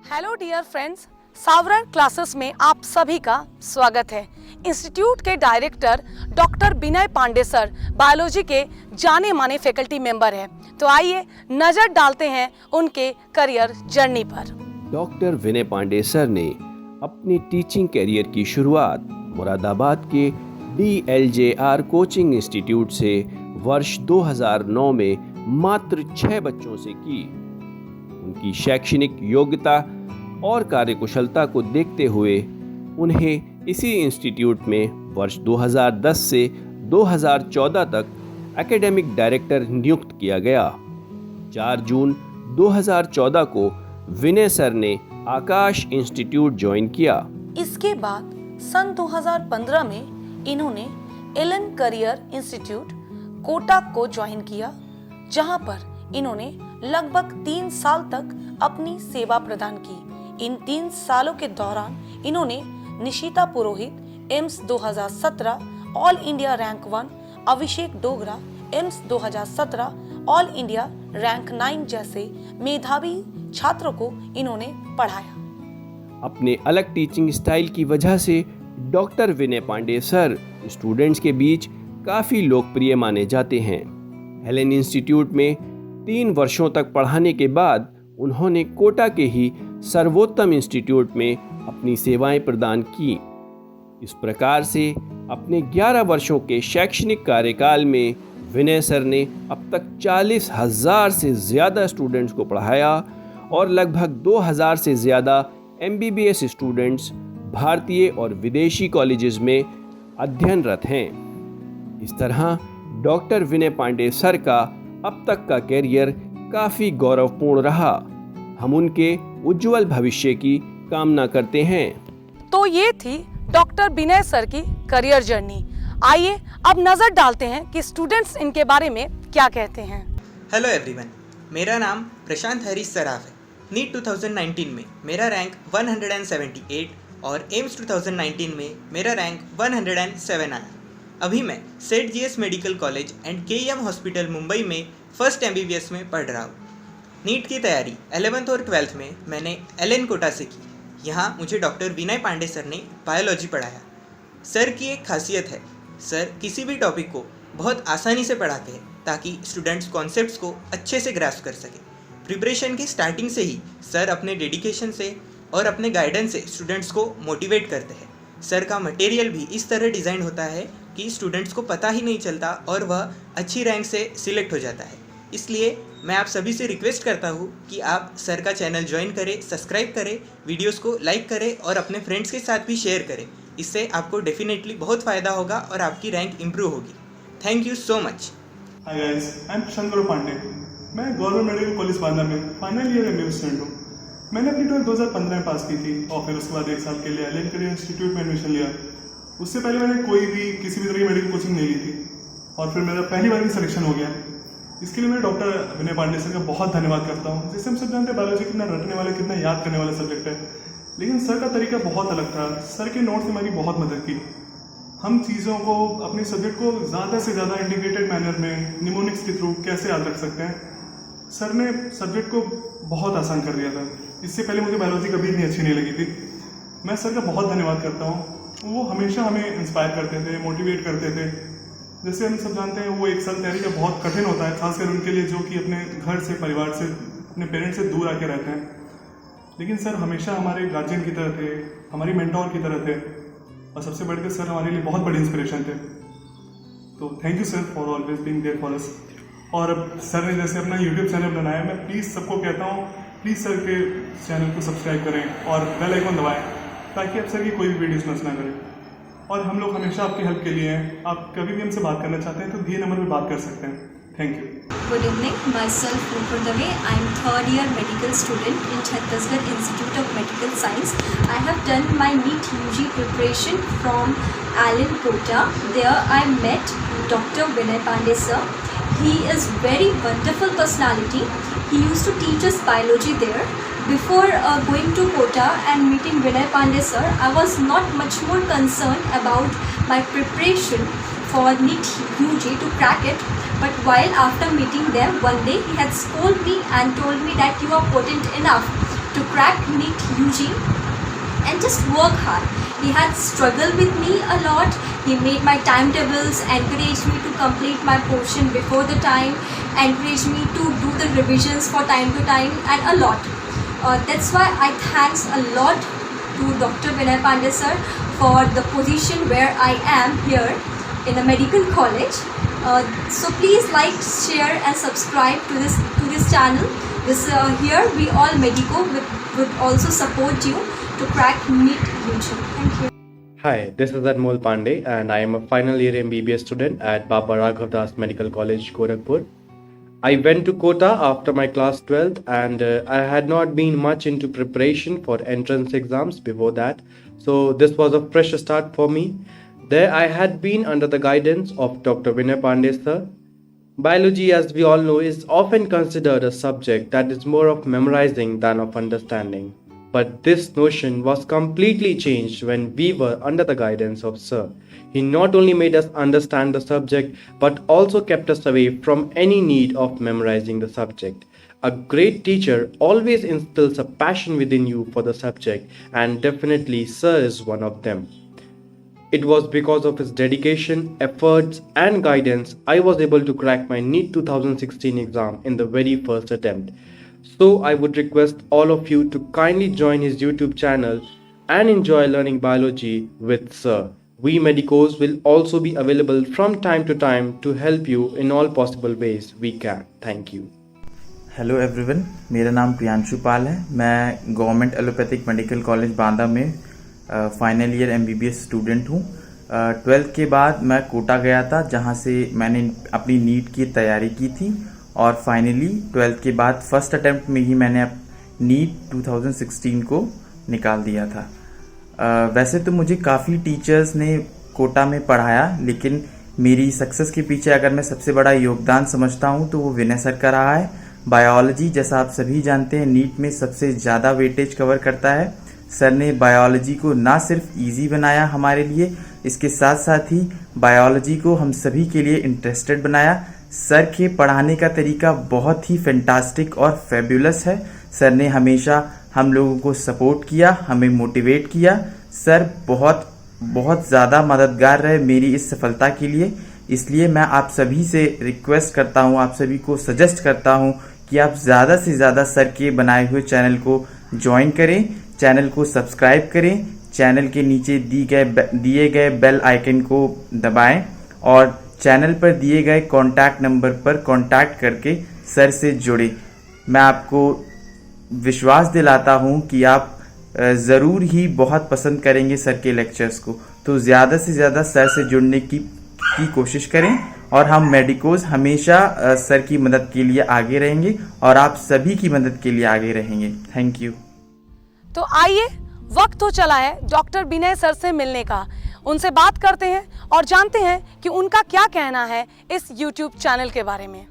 Hello dear friends, सावरण classes में आप सभी का स्वागत है। इंस्टीट्यूट के डायरेक्टर डॉक्टर विनय पांडे सर बायोलॉजी के जाने माने फैकल्टी मेंबर हैं। तो आइए नजर डालते हैं उनके करियर जर्नी पर। डॉक्टर विनय पांडे सर ने अपनी टीचिंग करियर की शुरुआत मुरादाबाद के DLJR कोचिंग इंस्टीट्यूट से वर्ष 2009 में मात्र 6 बच्चों से की। उनकी शैक्षणिक योग्यता और कार्यकुशलता को देखते हुए उन्हें इसी इंस्टीट्यूट में वर्ष 2010 से 2014 तक एकेडमिक डायरेक्टर नियुक्त किया गया। 4 जून 2014 को विनय सर ने आकाश इंस्टीट्यूट ज्वाइन किया। इसके बाद सन 2015 में इन्होंने एलन करियर इंस्टीट्यूट कोटा को ज्वाइन किया, जहां पर इन्होंने लगभग 3 साल तक अपनी सेवा प्रदान की। इन 3 सालों के दौरान इन्होंने Nishita Purohit AIIMS 2017 all India rank 1, Abhishek Dogra AIIMS 2017 all India rank 9 जैसे मेधावी छात्रों को इन्होंने पढ़ाया। अपने अलग टीचिंग स्टाइल की वजह से डॉक्टर विनय पांडे सर स्टूडेंट्स के बीच काफ़ी लोकप्रिय माने जाते हैं। एलन इंस्टीट्यूट में 3 वर्षों तक पढ़ाने के बाद उन्होंने कोटा के ही सर्वोत्तम इंस्टीट्यूट में अपनी सेवाएं प्रदान की। इस प्रकार से अपने 11 वर्षों के शैक्षणिक कार्यकाल में विनय सर ने अब तक 40,000 से ज़्यादा स्टूडेंट्स को पढ़ाया और लगभग 2,000 से ज़्यादा MBBS स्टूडेंट्स भारतीय और विदेशी कॉलेजेस में अध्ययनरत हैं। इस तरह डॉक्टर विनय पांडे सर का अब तक का कैरियर काफ़ी गौरवपूर्ण रहा। हम उनके उज्जवल भविष्य की कामना करते हैं। तो ये थी डॉक्टर विनय सर की करियर जर्नी। आइए अब नजर डालते हैं कि स्टूडेंट्स इनके बारे में क्या कहते हैं। हेलो एवरीवन, मेरा नाम प्रशांत हरीश सराफ है। नीट 2019 में मेरा रैंक 178 और एम्स 2019 में मेरा रैंक 107 आया। अभी मैं सेठ GS medical college and KEM hospital Mumbai में फर्स्ट MBBS में पढ़ रहा हूँ। नीट की तैयारी 11th और 12th में मैंने एलन कोटा से की। यहाँ मुझे डॉक्टर विनय पांडे सर ने बायोलॉजी पढ़ाया। सर की एक खासियत है, सर किसी भी टॉपिक को बहुत आसानी से पढ़ाते हैं ताकि स्टूडेंट्स कॉन्सेप्ट्स को अच्छे से ग्रास्प कर सकें। प्रिपरेशन की स्टार्टिंग से ही सर अपने डेडिकेशन से और अपने गाइडेंस से स्टूडेंट्स को मोटिवेट करते हैं। सर का मटेरियल भी इस तरह डिज़ाइन होता है कि स्टूडेंट्स को पता ही नहीं चलता और वह अच्छी रैंक से सिलेक्ट हो जाता है। इसलिए मैं आप सभी से रिक्वेस्ट करता हूँ कि आप सर का चैनल ज्वाइन करें, सब्सक्राइब करें, वीडियोस को लाइक करें और अपने फ्रेंड्स के साथ भी शेयर करें। इससे आपको डेफिनेटली बहुत फ़ायदा होगा और आपकी रैंक इम्प्रूव होगी। Thank you so much. Hi guys, I am Prashant Pandey. मैं गवर्नमेंट मेडिकल कॉलेज बांदा में फाइनल ईयर MBA स्टूडेंट हूँ। मैंने अपनी 12th 2015 में पास की थी और फिर उसके बाद 1 साल के लिए एलन करियर इंस्टीट्यूट में एडमिशन लिया। उससे पहले मैंने किसी भी तरह की मेडिकल कोचिंग नहीं ली थी और फिर मेरा पहली बार भी सिलेक्शन हो गया। इसके लिए मैं डॉक्टर विनय पांडे सर का बहुत धन्यवाद करता हूँ। जैसे हम सब जानते हैं बायोलॉजी कितना रटने वाला, कितना याद करने वाला सब्जेक्ट है, लेकिन सर का तरीका बहुत अलग था। सर के नोट्स ने हमारी बहुत मदद की। हम चीज़ों को, अपने सब्जेक्ट को ज़्यादा से ज़्यादा इंटीग्रेटेड मैनर में निमोनिक्स के थ्रू कैसे याद रख सकते हैं, सर ने सब्जेक्ट को बहुत आसान कर दिया था। इससे पहले मुझे बायोलॉजी कभी इतनी अच्छी नहीं लगी थी। मैं सर का बहुत धन्यवाद करता हूँ। वो हमेशा हमें इंस्पायर करते थे, मोटिवेट करते थे। जैसे हम सब जानते हैं वो 1 साल तैयारी का बहुत कठिन होता है, खासकर उनके लिए जो कि अपने घर से, परिवार से, अपने पेरेंट्स से दूर आके रहते हैं। लेकिन सर हमेशा हमारे गार्जियन की तरह थे, हमारी मेंटोर की तरह थे और सबसे बढ़कर सर हमारे लिए बहुत बड़ी इंस्पिरेशन थे। तो thank you sir for always being there for us. और अब सर ने जैसे अपना YouTube चैनल बनाया, मैं प्लीज़ सबको कहता हूँ, प्लीज़ सर के चैनल को सब्सक्राइब करें और बेल आइकन दबाएं ताकि आप सर की कोई भी वीडियोस मिस ना करें। और हम लोग हमेशा आपकी हेल्प के लिए हैं। आप कभी भी हमसे बात करना चाहते हैं तो दिए नंबर पर बात कर सकते हैं। Thank you. Good evening, myself Nupur Dave. I am 3rd year medical student in Chhattisgarh Institute of Medical Science. I have done my NEET UG preparation from Alan Kota. There I met Dr. Vinay Pandey sir. He is very wonderful personality. He used to teach us biology there. Before going to Kota and meeting Vinay Pandey sir, I was not much more concerned about my preparation for NEET UG to crack it. But while after meeting them, one day he had scolded me and told me that you are potent enough to crack NEET UG and just work hard. He had struggled with me a lot. He made my timetables, encouraged me to complete my portion before the time, encouraged me to do the revisions for time to time, and a lot. That's why I thanks a lot to Dr. Vinay Pandey sir for the position where I am here in a medical college. So please like, share and subscribe to this channel. Here we all Medico would also support you to crack NEET UG. Thank you. Hi, this is Anmol Pandey and I am a final year MBBS student at Baba Raghav Das Medical College, Gorakhpur. I went to Kota after my class 12th and I had not been much into preparation for entrance exams before that. So this was a fresh start for me. There I had been under the guidance of Dr. Vinay Pandey sir. Biology, as we all know, is often considered a subject that is more of memorizing than of understanding. But this notion was completely changed when we were under the guidance of Sir. He not only made us understand the subject, but also kept us away from any need of memorizing the subject. A great teacher always instills a passion within you for the subject, and definitely Sir is one of them. It was because of his dedication, efforts and guidance I was able to crack my NEET 2016 exam in the very first attempt. So I would request all of you to kindly join his YouTube channel and enjoy learning biology with Sir. We medicos will also be available from time to time to help you in all possible ways we can. Thank you. Hello everyone, मेरा नाम प्रियांशु पाल है। मैं government allopathic medical college Banda में final year MBBS student हूँ। 12th के बाद मैं कोटा गया था, जहाँ से मैंने अपनी नीट की तैयारी की थी और फाइनली 12th के बाद फर्स्ट अटेम्प्ट में ही मैंने नीट 2016 को निकाल दिया था। वैसे तो मुझे काफ़ी टीचर्स ने कोटा में पढ़ाया, लेकिन मेरी सक्सेस के पीछे अगर मैं सबसे बड़ा योगदान समझता हूँ तो वो विनय सर का रहा है। बायोलॉजी, जैसा आप सभी जानते हैं, नीट में सबसे ज़्यादा वेटेज कवर करता है। सर ने बायोलॉजी को ना सिर्फ इजी बनाया हमारे लिए, इसके साथ साथ ही बायोलॉजी को हम सभी के लिए इंटरेस्टेड बनाया। सर के पढ़ाने का तरीका बहुत ही फैंटास्टिक और फैबुलस है। सर ने हमेशा हम लोगों को सपोर्ट किया, हमें मोटिवेट किया। सर बहुत ज़्यादा मददगार रहे मेरी इस सफलता के लिए। इसलिए मैं आप सभी से रिक्वेस्ट करता हूँ, आप सभी को सजेस्ट करता हूँ कि आप ज़्यादा से ज़्यादा सर के बनाए हुए चैनल को ज्वाइन करें, चैनल को सब्सक्राइब करें, चैनल के नीचे दिए गए बेल आइकन को दबाएं और चैनल पर दिए गए कॉन्टैक्ट नंबर पर कॉन्टैक्ट करके सर से जुड़ें। मैं आपको विश्वास दिलाता हूं कि आप ज़रूर ही बहुत पसंद करेंगे सर के लेक्चर्स को। तो ज़्यादा से ज़्यादा सर से जुड़ने की कोशिश करें और हम मेडिकोज हमेशा सर की मदद के लिए आगे रहेंगे और आप सभी की मदद के लिए आगे रहेंगे। Thank you. तो आइए, वक्त हो चला है डॉक्टर विनय सर से मिलने का। उनसे बात करते हैं और जानते हैं कि उनका क्या कहना है इस YouTube चैनल के बारे में।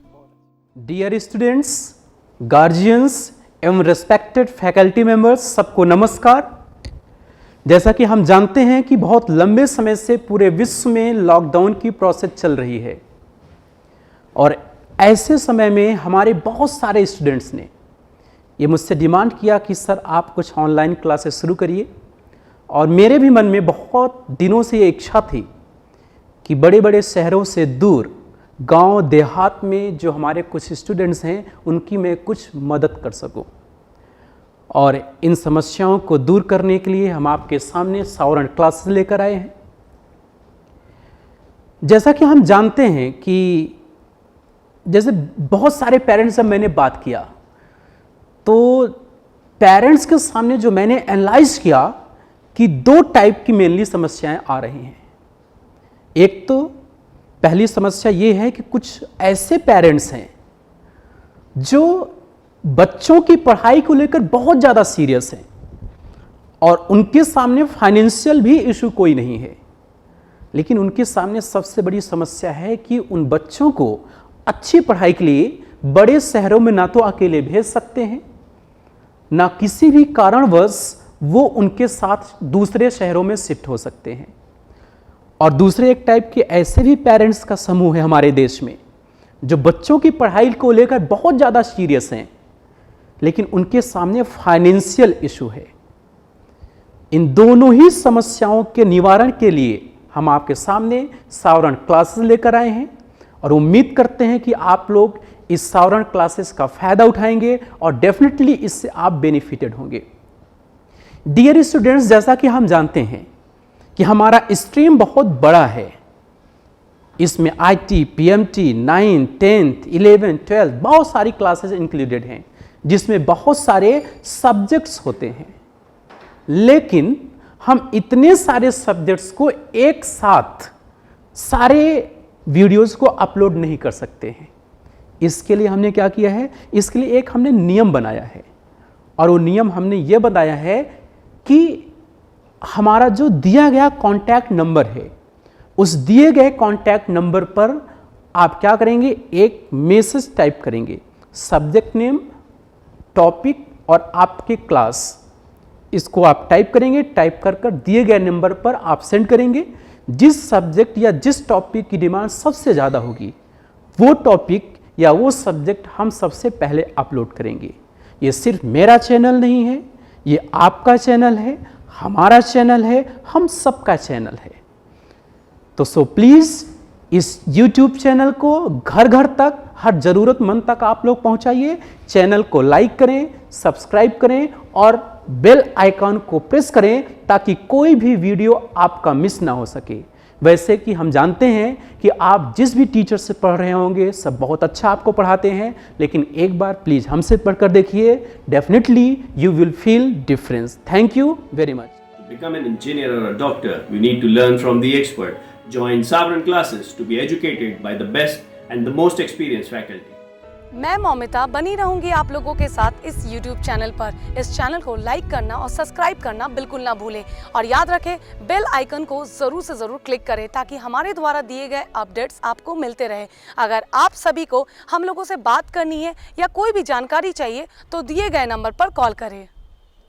डियर स्टूडेंट्स, गार्जियंस एवं रेस्पेक्टेड फैकल्टी मेंबर्स, सबको नमस्कार। जैसा कि हम जानते हैं कि बहुत लंबे समय से पूरे विश्व में लॉकडाउन की प्रोसेस चल रही है और ऐसे समय में हमारे बहुत सारे स्टूडेंट्स ने ये मुझसे डिमांड किया कि सर आप कुछ ऑनलाइन क्लासेस शुरू करिए। और मेरे भी मन में बहुत दिनों से ये इच्छा थी कि बड़े बड़े शहरों से दूर गांव देहात में जो हमारे कुछ स्टूडेंट्स हैं उनकी मैं कुछ मदद कर सकूं। और इन समस्याओं को दूर करने के लिए हम आपके सामने सावरण क्लासेस लेकर आए हैं। जैसा कि हम जानते हैं कि जैसे बहुत सारे पेरेंट्स से मैंने बात किया तो पेरेंट्स के सामने जो मैंने एनालाइज किया कि दो टाइप की मेनली समस्याएं आ रही हैं। एक तो पहली समस्या ये है कि कुछ ऐसे पेरेंट्स हैं जो बच्चों की पढ़ाई को लेकर बहुत ज़्यादा सीरियस हैं और उनके सामने फाइनेंशियल भी इशू कोई नहीं है, लेकिन उनके सामने सबसे बड़ी समस्या है कि उन बच्चों को अच्छी पढ़ाई के लिए बड़े शहरों में ना तो अकेले भेज सकते हैं, ना किसी भी कारणवश वो उनके साथ दूसरे शहरों में शिफ्ट हो सकते हैं। और दूसरे एक टाइप के ऐसे भी पेरेंट्स का समूह है हमारे देश में जो बच्चों की पढ़ाई को लेकर बहुत ज़्यादा सीरियस हैं, लेकिन उनके सामने फाइनेंशियल इशू है। इन दोनों ही समस्याओं के निवारण के लिए हम आपके सामने सावरण क्लासेस लेकर आए हैं और उम्मीद करते हैं कि आप लोग इस सावरण क्लासेस का फायदा उठाएंगे और डेफिनेटली इससे आप बेनिफिटेड होंगे। डियर स्टूडेंट्स, जैसा कि हम जानते हैं कि हमारा स्ट्रीम बहुत बड़ा है। इसमें IT, PMT, 9, 10th, 11, 12 बहुत सारी क्लासेस इंक्लूडेड हैं, जिसमें बहुत सारे सब्जेक्ट्स होते हैं। लेकिन हम इतने सारे सब्जेक्ट्स को एक साथ सारे वीडियोस को अपलोड नहीं कर सकते हैं। इसके लिए हमने क्या किया है, इसके लिए एक हमने नियम बनाया है और वो नियम हमने ये बताया है कि हमारा जो दिया गया कॉन्टैक्ट नंबर है, उस दिए गए कॉन्टैक्ट नंबर पर आप क्या करेंगे, एक मैसेज टाइप करेंगे, सब्जेक्ट नेम, टॉपिक और आपके क्लास, इसको आप टाइप करेंगे। टाइप कर दिए गए नंबर पर आप सेंड करेंगे। जिस सब्जेक्ट या जिस टॉपिक की डिमांड सबसे ज़्यादा होगी, वो टॉपिक या वो सब्जेक्ट हम सबसे पहले अपलोड करेंगे। ये सिर्फ मेरा चैनल नहीं है, ये आपका चैनल है, हमारा चैनल है, हम सबका चैनल है। तो प्लीज़ इस YouTube चैनल को घर घर तक, हर ज़रूरतमंद तक आप लोग पहुंचाइए। चैनल को लाइक करें, सब्सक्राइब करें और बेल आइकन को प्रेस करें ताकि कोई भी वीडियो आपका मिस ना हो सके। वैसे कि हम जानते हैं कि आप जिस भी टीचर से पढ़ रहे होंगे सब बहुत अच्छा आपको पढ़ाते हैं, लेकिन एक बार प्लीज़ हमसे पढ़कर देखिए, definitely you will feel difference. Thank you very much. To become an engineer or a doctor, you need to learn from the expert. Join Savran classes to be educated by the best and the most experienced faculty. मैं मौमिता बनी रहूंगी आप लोगों के साथ इस YouTube channel पर। इस चैनल को लाइक करना और सब्सक्राइब करना बिल्कुल ना भूलें और याद रखें बेल आइकन को ज़रूर से ज़रूर क्लिक करें ताकि हमारे द्वारा दिए गए अपडेट्स आपको मिलते रहे। अगर आप सभी को हम लोगों से बात करनी है या कोई भी जानकारी चाहिए तो दिए गए नंबर पर कॉल करें।